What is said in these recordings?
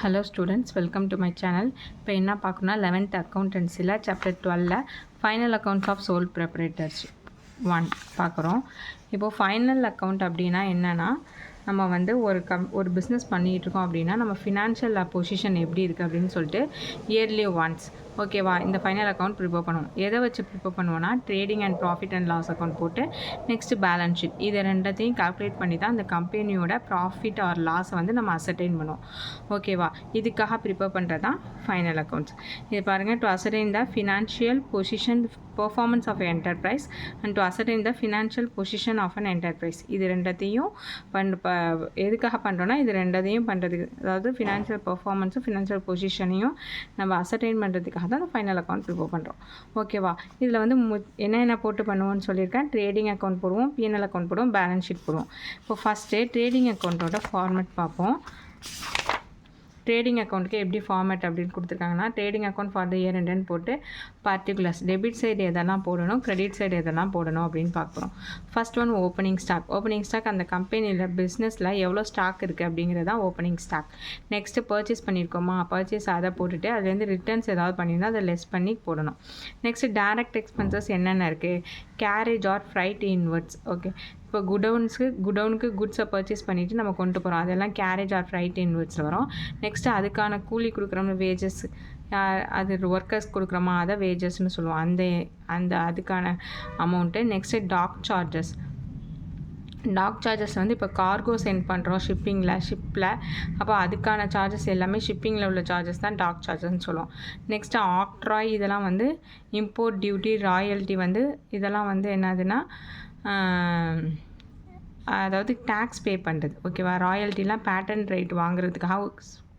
Hello students, welcome to my channel. இப்போ என்ன பார்க்கணும்னா 11th accountancyல chapter 12ல final accounts of sole proprietors 1 பார்க்குறோம். இப்போது ஃபைனல் அக்கௌண்ட் அப்படின்னா என்னென்னா நம்ம வந்து ஒரு பிஸ்னஸ் பண்ணிகிட்டு இருக்கோம் அப்படின்னா நம்ம ஃபினான்ஷியல் பொசிஷன் எப்படி இருக்குது அப்படின்னு சொல்லிட்டு இயர்லி ஒன்ஸ் ஓகேவா இந்த ஃபைனல் அக்கௌண்ட் ப்ரிப்பேர் பண்ணணும். எதை வச்சு ப்ரிப்பேர் பண்ணுவோன்னா trading and profit and loss account போட்டு நெக்ஸ்ட்டு பேலன்ஸ் ஷீட் இதை ரெண்டத்தையும் கால்குலேட் பண்ணி தான் அந்த கம்பெனியோட ப்ராஃபிட் ஆர் லாஸை வந்து நம்ம அசர்டைன் பண்ணுவோம். ஓகேவா இதுக்காக ப்ரிப்பேர் பண்ணுறது தான் ஃபைனல் அக்கௌண்ட்ஸ். இது பாருங்கள், to அசர்டைன் the financial position performance of enterprise and to ascertain the financial position of an enterprise. இது ரெண்டத்தையும் எதுக்காக பண்ணுறோன்னா இது ரெண்டத்தையும் பண்ணுறதுக்கு, அதாவது ஃபினான்ஷியல் பர்ஃபார்மன்ஸும் ஃபினான்ஷியல் பொசிஷனையும் நம்ம அசர்டைன் பண்ணுறதுக்காக தான் ஃபைனல் அக்கௌண்ட் ப்ரிப்பேர் பண்ணுறோம். ஓகேவா இதில் வந்து என்ன போட்டு பண்ணுவோம்னு சொல்லியிருக்கேன். ட்ரேடிங் அக்கௌண்ட் போடுவோம், பிஎன்எல் அக்கௌண்ட் போடுவோம், பேலன்ஸ் ஷீட் போடுவோம். இப்போ ஃபஸ்ட்டு ட்ரேடிங் அக்கௌண்ட்டோட ஃபார்மேட் பார்ப்போம். ட்ரேடிங் அக்கௌண்ட்டுக்கு எப்படி ஃபார்மேட் அப்படின்னு கொடுத்துருக்காங்கன்னா, trading account for the year எண்டுன்னு போட்டு பர்டிகுலர்ஸ் டெபிட் சைடு எதெல்லாம் போடணும், கிரெடிட் சைடு எதெல்லாம் போடணும் அப்படின்னு பார்க்குறோம். First one opening stock. Opening stock அந்த கம்பெனியில் பிஸ்னஸில் எவ்வளோ ஸ்டாக் இருக்குது அப்படிங்கிறது தான் ஓப்பனிங் ஸ்டாக். நெக்ஸ்ட்டு பர்ச்சேஸ் பண்ணியிருக்கோமா, பர்ச்சேஸ் அதை போட்டுட்டு அதுலேருந்து ரிட்டர்ன்ஸ் ஏதாவது பண்ணியிருந்தால் அதை லெஸ் பண்ணி போடணும். நெக்ஸ்ட்டு டேரக்ட் எக்ஸ்பென்சஸ் என்னென்ன இருக்குது, carriage or freight inwards. Okay இப்போ குடவுனுக்கு குட்ஸை பர்ச்சேஸ் பண்ணிவிட்டு நம்ம கொண்டு போகிறோம், அதெல்லாம் கேரேஜ் ஆர் ஃப்ரைட் இன்வெர்ட்ஸில் வரும். நெக்ஸ்ட்டு அதுக்கான கூலி கொடுக்குறோம்னா வேஜஸ், அது ஒர்க்கர்ஸ் கொடுக்குறோமா அதை வேஜஸ்ன்னு சொல்லுவோம், அந்த அதுக்கான அமௌண்ட்டு. நெக்ஸ்ட்டு டாக் சார்ஜஸ் வந்து இப்போ கார்கோ சென்ட் பண்ணுறோம் ஷிப்பில், அப்போ அதுக்கான சார்ஜஸ் எல்லாமே ஷிப்பிங்கில் உள்ள சார்ஜஸ் தான் டாக் சார்ஜஸ்ன்னு சொல்லுவோம். நெக்ஸ்ட்டு ஆக்ட்ராய் இதெல்லாம் வந்து இம்போர்ட் டியூட்டி, ராயல்ட்டி வந்து இதெல்லாம் வந்து என்னதுன்னா அதாவது டேக்ஸ் பே பண்ணுறது. ஓகேவா ராயல்ட்டிலாம் பேட்டன் ரைட் வாங்குறதுக்காக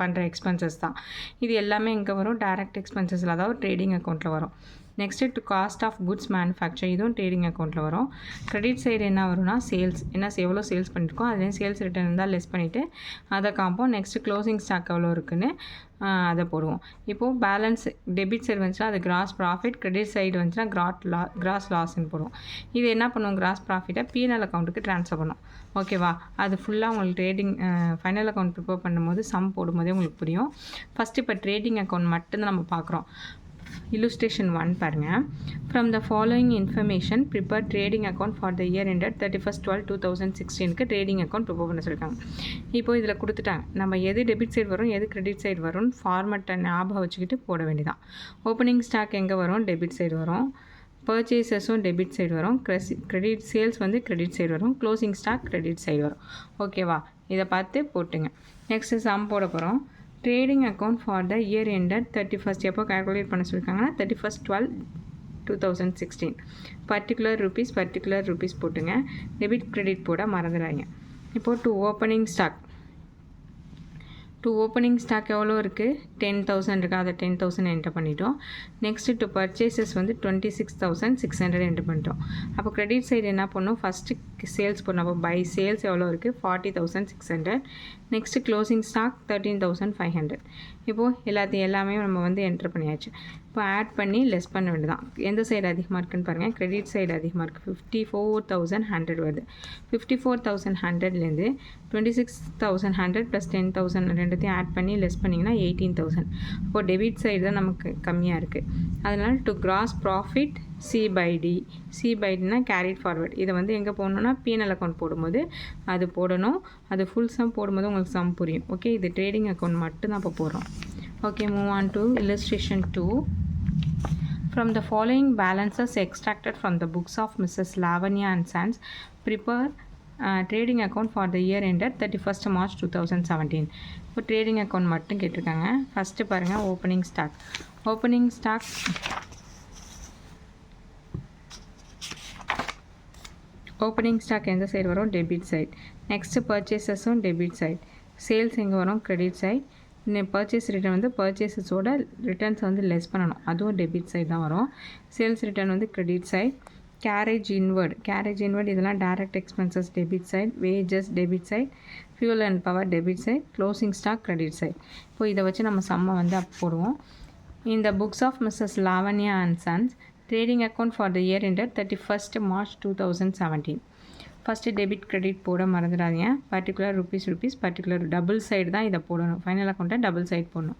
பண்ணுற எக்ஸ்பென்சஸ் தான். இது எல்லாமே எங்கே வரும், டைரக்ட் எக்ஸ்பென்சஸில், அதாவது ட்ரேடிங் அக்கௌண்ட்டில் வரும். Next to cost of goods manufacture, இதுவும் ட்ரேடிங் அக்கௌண்ட்டில் வரும். கிரெடிட் சைடு என்ன வரும்னா சேல்ஸ், எவ்வளோ சேல்ஸ் பண்ணியிருக்கோம் அதுலேயும் சேல்ஸ் ரிட்டர்ன் இருந்தால் லெஸ் பண்ணிவிட்டு அதை காம்போம். நெக்ஸ்ட்டு க்ளோசிங் ஸ்டாக் எவ்வளோ இருக்குன்னு அதை போடுவோம். இப்போது பேலன்ஸ் டெபிட் சைடு வந்துச்சுன்னா அது கிராஸ் ப்ராஃபிட், கிரெடிட் சைடு வந்துச்சுன்னா கிராஸ் லாஸ்ன்னு போடுவோம். இது என்ன பண்ணுவோம், கிராஸ் ப்ராஃபிட்டை பிஎன்எல் அக்கௌண்ட்டுக்கு ட்ரான்ஸ்ஃபர் பண்ணும். ஓகேவா அது ஃபுல்லாக உங்களுக்கு ட்ரேடிங் ஃபைனல் அக்கௌண்ட் ப்ரிப்பேர் பண்ணும்போது சம் போடும்போதே உங்களுக்கு புரியும். ஃபஸ்ட்டு இப்போ ட்ரேடிங் அக்கௌண்ட் மட்டும்தான் நம்ம பார்க்குறோம். Illustration 1 பாருங்கள். From the following information prepare trading account for the year ended 31/12/2016க்கு ட்ரேடிங் அக்கௌண்ட் ப்ரிப்பேர் பண்ண சொல்லியிருக்காங்க. இப்போ இதில் கொடுத்துட்டாங்க, நம்ம எது டெபிட் சைடு வரும் எது கிரெடிட் சைடு வரும்னு ஃபார்மெட்டை ஞாபகம் வச்சுக்கிட்டு போட வேண்டியதான். ஓப்பனிங் ஸ்டாக் எங்கே வரும், டெபிட் சைடு வரும். பர்ச்சேசஸும் டெபிட் சைடு வரும். கிரெடிட் சேல்ஸ் வந்து கிரெடிட் சைடு வரும். க்ளோசிங் ஸ்டாக் கிரெடிட் சைடு வரும். ஓகேவா இதை பார்த்து போட்டுங்க. நெக்ஸ்ட்டு சம் போட போகிறோம். Trading account for the year ended 31st எப்போ கால்குலேட் பண்ண சொல்லியிருக்காங்கன்னா 31/12/2016. பர்டிகுலர் ருபீஸ் போட்டுங்க. டெபிட் கிரெடிட் போட மறந்துடாங்க. இப்போது டு ஓப்பனிங் ஸ்டாக் எவ்வளோ இருக்குது, 10,000 இருக்குது, அதை 10,000 என்டர் பண்ணிட்டோம். நெக்ஸ்ட்டு டு பர்ச்சேசஸ் வந்து 26,600 என்டர் பண்ணிட்டோம். அப்போ கிரெடிட் சைடு என்ன பண்ணணும், ஃபஸ்ட்டு சேல்ஸ் பண்ணோம். அப்போ பை சேல்ஸ் எவ்வளோ இருக்குது, 40,600. Next closing stock 13,500. இப்போது எல்லாமே நம்ம வந்து என்டர் பண்ணியாச்சு. இப்போ ஆட் பண்ணி லெஸ் பண்ண வேண்டியதான். எந்த சைடு அதிகமாக இருக்குன்னு பாருங்கள், கிரெடிட் சைடு அதிகமாக இருக்குது. 54,100 வருது. 54,100லேருந்து 26,100 ப்ளஸ் 10,000 ரெண்டுத்தையும் ஆட் பண்ணி லெஸ் பண்ணிங்கன்னா 18,000. அப்போது டெபிட் சைடு தான் நமக்கு கம்மியாக இருக்குது. அதனால் டு கிராஸ் ப்ராஃபிட் சிபைடினா கேரிட் ஃபார்வர்ட். இதை வந்து எங்கே போடணுன்னா பிஎன்எல் அக்கௌண்ட் போடும்போது அது போடணும். அது ஃபுல் சம் போடும்போது உங்களுக்கு சம் புரியும். ஓகே இது ட்ரேடிங் அக்கௌண்ட் மட்டும்தான் அப்போ போடுறோம். Okay, move on to illustration 2. From the following balances extracted from the books of Mrs. Lavanya and Sons, prepare trading account for the year ended 31st March 2017. இப்போ trading account மட்டும் கேட்டிருக்காங்க. First பாருங்கள் opening stock எந்த side வரும், debit side. Next பர்ச்சேசஸும் debit side. Sales எங்கே வரும், credit side. Purchase return வந்து பர்ச்சேஸஸோட ரிட்டர்ன்ஸ் வந்து லெஸ் பண்ணணும், அதுவும் டெபிட் சைடு தான் வரும். சேல்ஸ் ரிட்டர்ன் வந்து கிரெடிட் சைடு. கேரேஜ் இன்வர்ட் இதெல்லாம் direct expenses debit side. Wages debit side. Fuel and power debit side. Closing stock credit side. இப்போ இதை வச்சு நம்ம சம்மை வந்து அப்போ போடுவோம். In the books of Mrs. Lavanya and Sons, trading account for the year ended 31st March 2017. First debit credit போட மறந்துடாதீங்க. Particular rupees particular double side தான் இதை போடணும். ஃபைனல் அக்கௌண்ட்டை டபுள் சைடு போடணும்.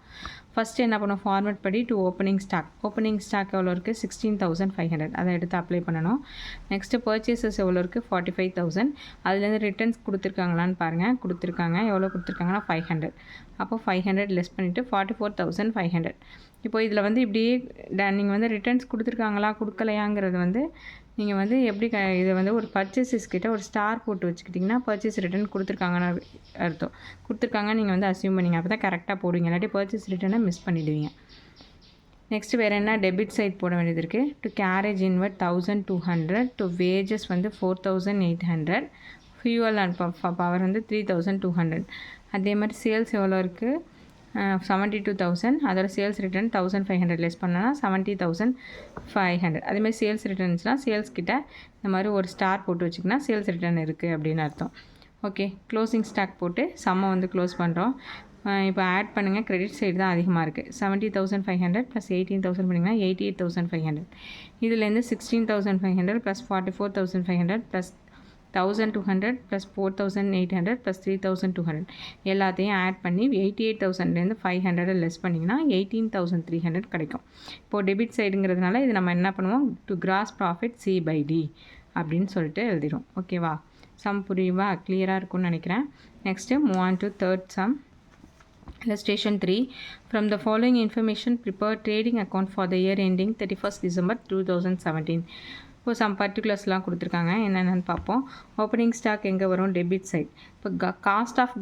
ஃபஸ்ட்டு என்ன பண்ணணும், ஃபார்மேட் படி டு ஓப்பனிங் ஸ்டாக் எவ்வளோ இருக்குது, 16,500. அதை எடுத்து அப்ளை பண்ணணும். நெக்ஸ்ட்டு பர்ச்சேசஸ் எவ்வளோ இருக்குது, 45,000. அதுலேருந்து ரிட்டர்ன்ஸ் கொடுத்துருக்காங்களான்னு பாருங்கள். கொடுத்துருக்காங்க. எவ்வளோ கொடுத்துருக்காங்கன்னா 500. அப்போ 500 லெஸ் பண்ணிவிட்டு 44,500. இப்போ இதில் வந்து இப்படியே நீங்கள் வந்து ரிட்டர்ன்ஸ் கொடுத்துருக்காங்களா கொடுக்கலையாங்கிறது வந்து நீங்கள் வந்து எப்படி இதை வந்து ஒரு பர்ச்சேசஸ் கிட்ட ஒரு ஸ்டார் போட்டு வச்சுக்கிட்டிங்கன்னா பர்ச்சேஸ் ரிட்டர்ன் கொடுத்துருக்காங்கன்னு அர்த்தம். கொடுத்துருக்காங்க நீங்கள் வந்து அசியூம் பண்ணிங்க. அப்போ தான் கரெக்டாக போடுவீங்க. இல்லாட்டி பர்ச்சேஸ் ரிட்டர்னை மிஸ் பண்ணிவிடுவீங்க. நெக்ஸ்ட்டு வேறு என்ன, டெபிட் சைட் போட வேண்டியது இருக்குது. To carriage inward 1,200. To wages வந்து 4,800. ஃபியூவல் அண்ட் பவர் வந்து 3,200. அதே மாதிரி சேல்ஸ் எவ்வளோ இருக்குது, 72,000. அதோட சேல்ஸ் ரிட்டர்ன் 1,500 லெஸ் பண்ணனா 70,500. அதேமாதிரி சேல்ஸ் ரிட்டர்ன்ஸ்னால் சேல்ஸ் கிட்ட இந்த மாதிரி ஒரு ஸ்டார் போட்டு வச்சிங்கன்னா சேல்ஸ் ரிட்டர்ன் இருக்குது அப்படின்னு அர்த்தம். ஓகே, க்ளோசிங் ஸ்டாக் போட்டு சம்மை வந்து க்ளோஸ் பண்ணுறோம். இப்போ ஆட் பண்ணுங்கள். கிரெடிட் சைடு தான் அதிகமாக இருக்குது. 70,500 ப்ளஸ் 18,000 பண்ணிங்கன்னா 88,500. இதுலேருந்து 16,500 ப்ளஸ் 44,500 ப்ளஸ் 1,200 ப்ளஸ் 4,800 ப்ளஸ் 3,200 எல்லாத்தையும் ஆட் பண்ணி 88,000லேருந்து 500 லெஸ் பண்ணிங்கன்னா 18,300 கிடைக்கும். இப்போது டெபிட் சைடுங்கிறதுனால இது நம்ம என்ன பண்ணுவோம், டு கிராஸ் ப்ராஃபிட் C/D அப்படின்னு சொல்லிட்டு எழுதிடும். ஓகேவா, சம் புரியுவா, கிளியராக இருக்கும்னு நினைக்கிறேன். Next move on to third sum. Illustration 3. From the following information, prepare trading account for the year ending 31st December 2017. இப்போ சம் பர்டிகுலர்ஸ்லாம் கொடுத்துருக்காங்க. என்னென்னு பார்ப்போம். ஓப்பனிங் ஸ்டாக் எங்கே வரும், டெபிட் சைட். இப்போ காஸ்ட் ஆஃப்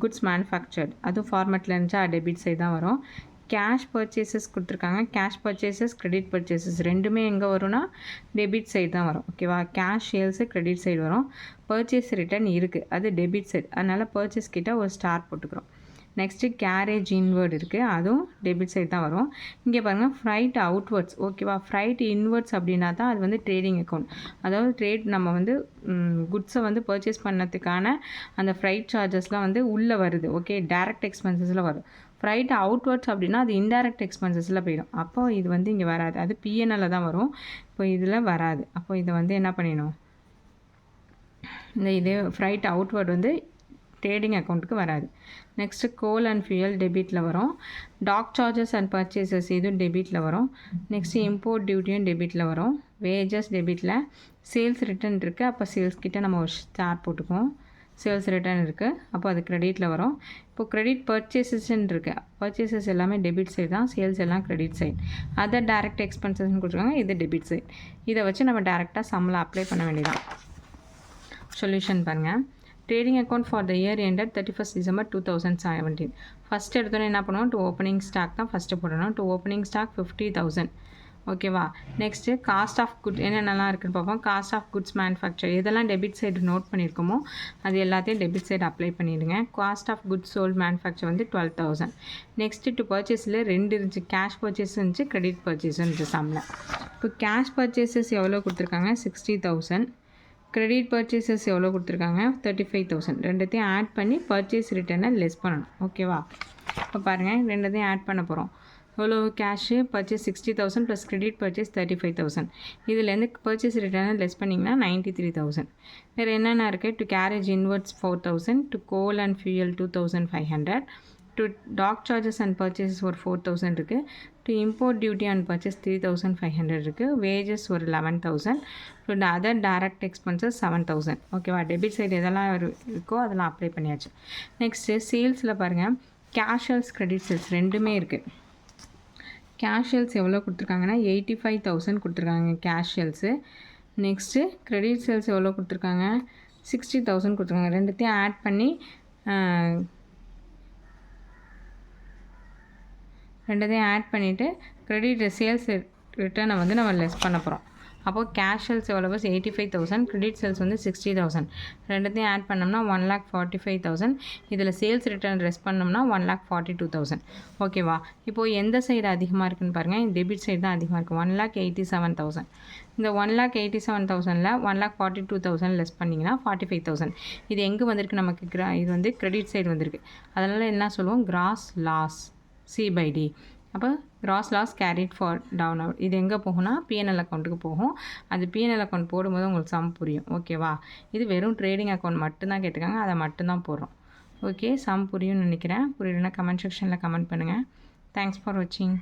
குட்ஸ் மேனுஃபேக்சர்ட் அதுவும் ஃபார்மேட்டில் இருந்துச்சா டெபிட் சைட் தான் வரும். கேஷ் பர்ச்சேசஸ் கொடுத்துருக்காங்க. கேஷ் பர்ச்சேசஸ் கிரெடிட் பர்ச்சேசஸ் ரெண்டுமே எங்கே வரும்னா டெபிட் சைடு தான் வரும். ஓகேவா, கேஷ் சேல்ஸு கிரெடிட் சைடு வரும். பர்ச்சேஸ் ரிட்டர்ன் இருக்குது, அது டெபிட் சைடு. அதனால் பர்ச்சேஸ் கிட்ட ஒரு ஸ்டார் போட்டுக்கிறோம். நெக்ஸ்ட்டு கேரேஜ் இன்வர்ட் இருக்குது, அதுவும் டெபிட் சைடு தான் வரும். இங்கே பாருங்கள், ஃப்ரைட் அவுட்வர்ட்ஸ். ஓகேவா, ஃப்ரைட் இன்வர்ட்ஸ் அப்படின்னா தான் அது வந்து ட்ரேடிங் அக்கௌண்ட். அதாவது ட்ரேட் நம்ம வந்து குட்ஸை வந்து பர்ச்சேஸ் பண்ணதுக்கான அந்த ஃப்ரைட் சார்ஜஸ்லாம் வந்து உள்ளே வருது. ஓகே, டைரக்ட் எக்ஸ்பென்சஸில் வரும். ஃப்ரைட் அவுட்வர்ட்ஸ் அப்படின்னா அது இன்டைரக்ட் எக்ஸ்பென்சஸில் போயிடும். அப்போ இது வந்து இங்கே வராது, அது பிஎன்எல்ல தான் வரும். இப்போ இதில் வராது. அப்போ இதை வந்து என்ன பண்ணிடணும், இந்த இதே ஃப்ரைட் அவுட்வர்ட் வந்து ட்ரேடிங் அக்கௌண்ட்டுக்கு வராது. நெக்ஸ்ட்டு கோல் அண்ட் ஃபியூயல் டெபிட்டில் வரும். டாக் சார்ஜஸ் அண்ட் பர்ச்சேசஸ் இதுவும் டெபிட்டில் வரும். நெக்ஸ்ட்டு இம்போர்ட் டியூட்டியும் டெபிட்டில் வரும். வேஜஸ் டெபிட்டில். சேல்ஸ் ரிட்டர்ன் இருக்குது, அப்போ சேல்ஸ் கிட்ட நம்ம ஒரு ஸ்டார் போட்டுக்குவோம். சேல்ஸ் ரிட்டர்ன் இருக்குது, அப்போ அது கிரெடிட்டில் வரும். இப்போது கிரெடிட் பர்ச்சேசஸ்ன்னு இருக்குது. பர்ச்சேசஸ் எல்லாமே டெபிட் சைடு தான், சேல்ஸ் எல்லாம் கிரெடிட் சைடு. அதர் டைரக்ட் எக்ஸ்பென்சஸ்ன்னு கொடுத்துருக்காங்க, இது டெபிட் சைடு. இதை வச்சு நம்ம டேரெக்டாக சம்மில் அப்ளை பண்ண வேண்டியதான். சொல்யூஷன் பாருங்கள். Trading account for the year ended 31st December 2017. First எடுத்தோன்னே என்ன பண்ணுவோம், டு ஓப்பனிங் ஸ்டாக் தான் ஃபஸ்ட்டு போடணும். To opening stock 50,000. ஓகேவா, நெக்ஸ்ட்டு காஸ்ட் ஆஃப் குட் என்னென்னலாம் இருக்குன்னு பார்ப்போம். காஸ்ட் ஆஃப் குட்ஸ் மேனுஃபேக்சர் எதெல்லாம் டெபிட் சைடு நோட் பண்ணியிருக்கோமோ அது எல்லாத்தையும் டெபிட் சைடு அப்ளை பண்ணிவிடுங்க. Cost of goods sold manufacture வந்து 12,000. நெக்ஸ்ட்டு டு பர்ச்சேஸில் ரெண்டு இருந்துச்சு, கேஷ் பர்ச்சேஸ் இருந்துச்சு, கிரெடிட் பர்ச்சேஸ் இருந்துச்சு சம்மில். இப்போ கேஷ் பர்ச்சேசஸ் எவ்வளோ கொடுத்துருக்காங்க, 60,000. கிரெடிட் பர்ச்சேசஸ் எவ்வளோ கொடுத்துருக்காங்க, 35,000. ரெண்டுத்தையும் ஆட் பண்ணி பர்ச்சேஸ் ரிட்டர்னை லெஸ் பண்ணணும். ஓகேவா, இப்போ பாருங்கள், ரெண்டுத்தையும் ஆட் பண்ண போகிறோம். எவ்வளோ cash, purchase 60,000 plus credit purchase 35,000. இதுலேருந்து பர்ச்சேஸ் ரிட்டர்னை லெஸ் பண்ணிங்கன்னா 93,000. வேறு என்னென்ன இருக்குது, to carriage inwards 4,000. To coal and fuel 2,500. To dock charges and purchases ஒரு 4,000 இருக்குது. To import duty and purchase 3,500 இருக்குது. வேஜஸ் ஒரு 11,000. To other direct expenses 7,000. ஓகேவா, டெபிட் சைடு எதெல்லாம் இருக்கோ அதெல்லாம் அப்ளை பண்ணியாச்சு. நெக்ஸ்ட்டு சேல்ஸில் பாருங்கள், கேஷ் சேல்ஸ் கிரெடிட் சேல்ஸ் ரெண்டுமே இருக்குது. கேஷ் சேல்ஸ் எவ்வளோ கொடுத்துருக்காங்கன்னா 85,000 கொடுத்துருக்காங்க cash sales. Next credit sales எவ்வளோ கொடுத்துருக்காங்க, 60,000 கொடுத்துருக்காங்க. ரெண்டுத்தையும் ஆட் பண்ணி பண்ணிவிட்டு கிரெடிட் சேல்ஸ் ரிட்டர்னை வந்து நம்ம லெஸ் பண்ண போகிறோம். அப்போது கேஷ் சேல்ஸ் எவ்வளோ 85,000, கிரெடிட் சேல்ஸ் வந்து 60,000. ரெண்டுத்தையும் ஆட் பண்ணோம்னா 1,45,000. இதில் சேல்ஸ் ரிட்டர்ன் லெஸ் பண்ணோம்னா 1,42,000. ஓகேவா, இப்போது எந்த சைடு அதிகமாக இருக்குன்னு பாருங்கள், டெபிட் சைடு தான் அதிகமாக இருக்குது, 1,87,000. இந்த 1,87,000ல் 1,42,000 லெஸ் பண்ணிங்கன்னா 45,000. இது எங்கே வந்திருக்கு நமக்கு, இது வந்து கிரெடிட் சைடு வந்திருக்கு. அதனால் என்ன சொல்லுவோம், கிராஸ் லாஸ் C/D. அப்போ gross loss carried for down out இது எங்கே போகும்னா பிஎன்எல் அக்கௌண்ட்டுக்கு போகும். அது பிஎன்எல் அக்கௌண்ட் போடும்போது உங்களுக்கு சம் புரியும். ஓகேவா? இது வெறும் ட்ரேடிங் அக்கௌண்ட் மட்டும்தான் கேட்டிருக்காங்க, அதை மட்டும்தான் போடுறோம். ஓகே, சம் புரியும்னு நினைக்கிறேன். புரியலன்னா கமெண்ட் செக்ஷனில் கமெண்ட் பண்ணுங்கள். தேங்க்ஸ் ஃபார் வாட்சிங்.